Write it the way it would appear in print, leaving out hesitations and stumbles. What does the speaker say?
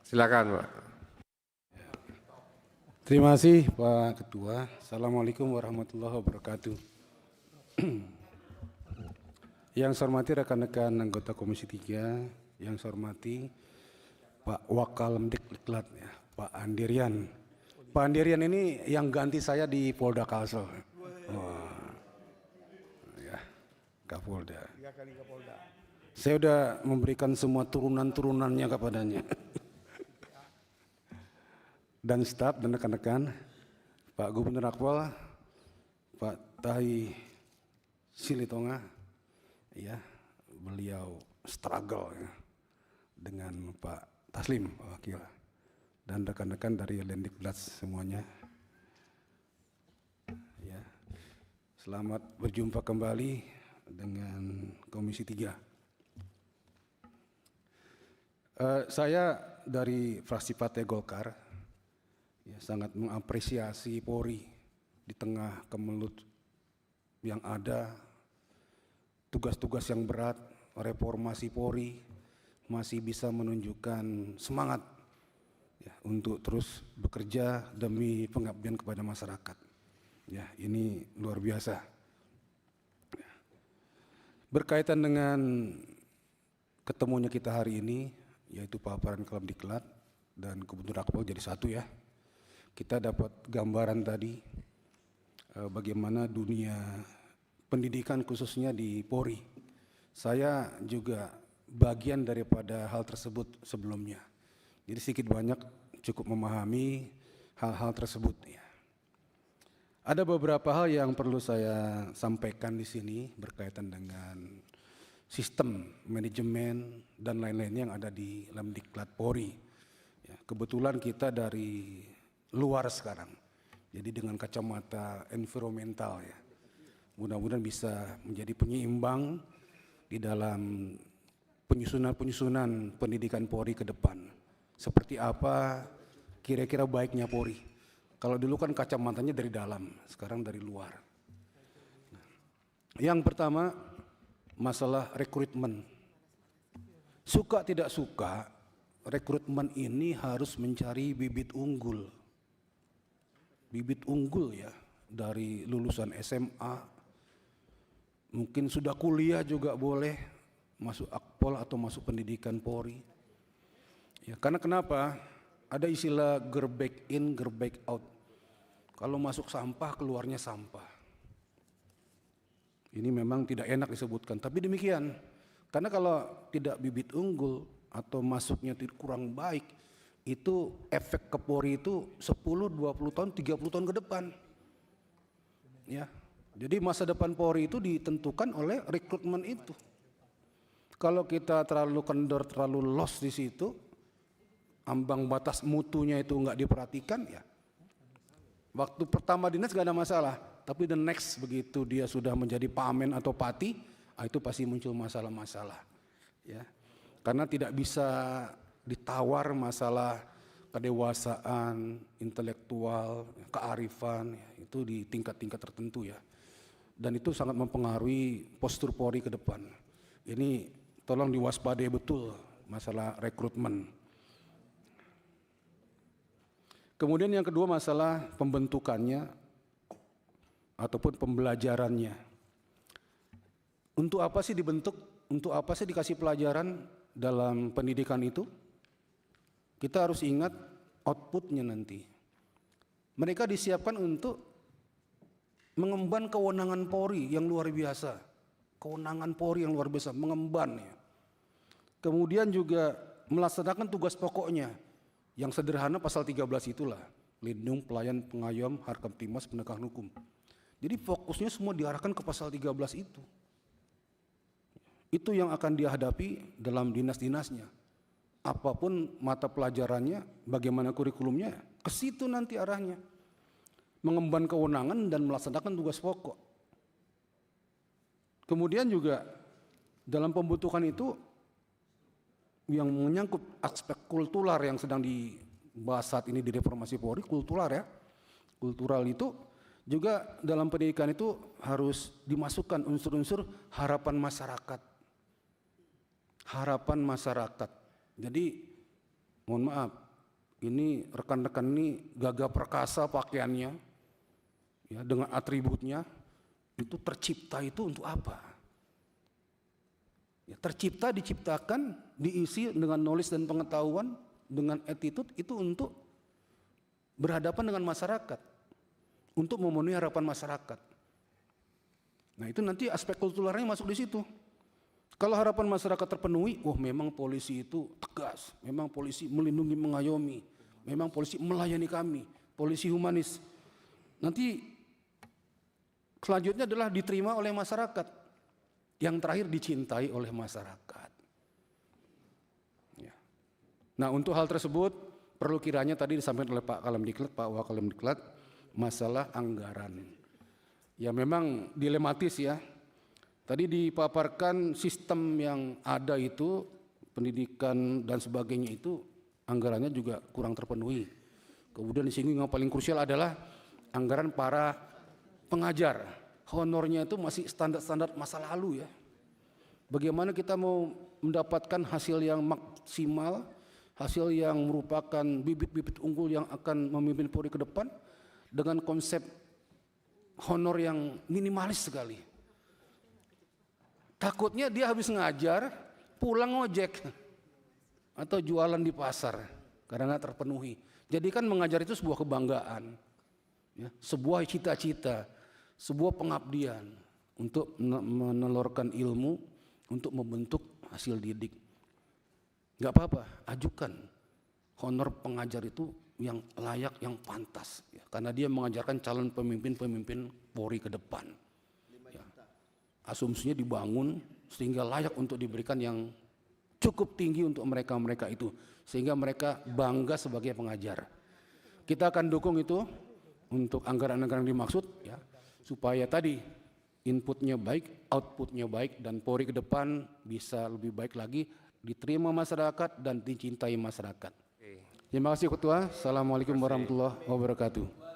Silakan, Pak. Terima kasih Pak Ketua. Assalamualaikum warahmatullahi wabarakatuh. Yang saya hormati rekan-rekan anggota Komisi 3, yang saya hormati Pak Wakalmdiklat, ya, Pak Andirian. Pak Andirian ini yang ganti saya di Polda Kalsel. Wah, ya, Kapolda. Saya sudah memberikan semua turunan-turunannya kepadanya. Dan staf dan rekan-rekan, Pak Gubernur Akpol, Pak Tahi Silitonga, ya, beliau struggle ya, dengan Pak Taslim, Pak Wakil, dan rekan-rekan dari Lendikblat semuanya. Ya, selamat berjumpa kembali dengan Komisi 3. Saya dari fraksi Partai Golkar, ya, sangat mengapresiasi Polri di tengah kemelut yang ada, tugas-tugas yang berat, reformasi Polri masih bisa menunjukkan semangat ya, untuk terus bekerja demi pengabdian kepada masyarakat. Ya, ini luar biasa. Ya. Berkaitan dengan ketemunya kita hari ini, yaitu paparan Kemdiklat dan Gubernur Akpol jadi satu ya. Kita dapat gambaran tadi bagaimana dunia pendidikan khususnya di Polri. Saya juga bagian daripada hal tersebut sebelumnya. Jadi sedikit banyak cukup memahami hal-hal tersebut. Ya. Ada beberapa hal yang perlu saya sampaikan di sini berkaitan dengan sistem manajemen dan lain-lainnya yang ada di Lemdiklat Polri. Ya, kebetulan kita dari luar sekarang, jadi dengan kacamata environmental ya, mudah-mudahan bisa menjadi penyeimbang di dalam penyusunan pendidikan Polri ke depan. Seperti apa kira-kira baiknya Polri? Kalau dulu kan kacamatanya dari dalam, sekarang dari luar. Yang pertama, masalah rekrutmen. Suka tidak suka, rekrutmen ini harus mencari bibit unggul. Bibit unggul ya, dari lulusan SMA, mungkin sudah kuliah juga boleh, masuk Akpol atau masuk pendidikan Polri. Ya, karena kenapa? Ada istilah gerbek in, gerbek out. Kalau masuk sampah, keluarnya sampah. Ini memang tidak enak disebutkan, tapi demikian. Karena kalau tidak bibit unggul atau masuknya kurang baik, itu efek ke Polri itu 10, 20 tahun, 30 tahun ke depan. Ya. Jadi masa depan Polri itu ditentukan oleh rekrutmen itu. Kalau kita terlalu kendor, terlalu lost di situ, ambang batas mutunya itu nggak diperhatikan ya. Waktu pertama dinas nggak ada masalah, tapi the next begitu dia sudah menjadi pamen atau pati, itu pasti muncul masalah-masalah. Ya. Karena tidak bisa ditawar masalah kedewasaan, intelektual, kearifan, ya, itu di tingkat-tingkat tertentu ya. Dan itu sangat mempengaruhi postur Polri ke depan. Ini tolong diwaspadai betul masalah rekrutmen. Kemudian yang kedua masalah pembentukannya ataupun pembelajarannya. Untuk apa sih dibentuk? Untuk apa sih dikasih pelajaran dalam pendidikan itu? Kita harus ingat outputnya nanti. Mereka disiapkan untuk mengemban kewenangan Polri yang luar biasa. Kewenangan Polri yang luar biasa, mengemban ya. Kemudian juga melaksanakan tugas pokoknya. Yang sederhana pasal 13 itulah. Lindung, pelayan, pengayom, Harkamtimas, penegakan hukum. Jadi fokusnya semua diarahkan ke pasal 13 itu. Itu yang akan dihadapi dalam dinas-dinasnya. Apapun mata pelajarannya, bagaimana kurikulumnya, ke situ nanti arahnya. Mengemban kewenangan dan melaksanakan tugas pokok. Kemudian juga dalam pembentukan itu yang menyangkut aspek kultural yang sedang dibahas saat ini di reformasi Polri, kultural ya. Kultural itu juga dalam pendidikan itu harus dimasukkan unsur-unsur harapan masyarakat. Harapan masyarakat. Jadi mohon maaf, ini rekan-rekan ini gagah perkasa pakaiannya, ya, dengan atributnya, itu tercipta itu untuk apa? Ya, tercipta, diciptakan, diisi dengan knowledge dan pengetahuan, dengan attitude itu untuk berhadapan dengan masyarakat, untuk memenuhi harapan masyarakat. Nah itu nanti aspek kulturalnya masuk di situ. Kalau harapan masyarakat terpenuhi, memang polisi itu tegas, memang polisi melindungi, mengayomi, memang polisi melayani kami, polisi humanis. Nanti selanjutnya adalah diterima oleh masyarakat, yang terakhir dicintai oleh masyarakat. Ya. Nah untuk hal tersebut perlu kiranya tadi disampaikan oleh Pak Kalemdiklat, Pak Wakalemdiklat, masalah anggaran. Ya memang dilematis ya. Tadi dipaparkan sistem yang ada itu, pendidikan dan sebagainya itu anggarannya juga kurang terpenuhi. Kemudian disinggung yang paling krusial adalah anggaran para pengajar. Honornya itu masih standar-standar masa lalu ya. Bagaimana kita mau mendapatkan hasil yang maksimal, hasil yang merupakan bibit-bibit unggul yang akan memimpin Polri ke depan dengan konsep honor yang minimalis sekali. Takutnya dia habis ngajar, pulang ngojek atau jualan di pasar karena nggak terpenuhi. Jadi kan mengajar itu sebuah kebanggaan, ya, sebuah cita-cita, sebuah pengabdian untuk menelurkan ilmu, untuk membentuk hasil didik. Nggak apa-apa, ajukan honor pengajar itu yang layak, yang pantas, ya, karena dia mengajarkan calon pemimpin-pemimpin Polri ke depan. Ya. Asumsinya dibangun sehingga layak untuk diberikan yang cukup tinggi untuk mereka-mereka itu, sehingga mereka bangga sebagai pengajar. Kita akan dukung itu untuk anggaran-anggaran yang dimaksud, ya, supaya tadi inputnya baik, outputnya baik, dan Polri ke depan bisa lebih baik lagi, diterima masyarakat dan dicintai masyarakat. Terima kasih Ketua. Assalamualaikum warahmatullahi wabarakatuh.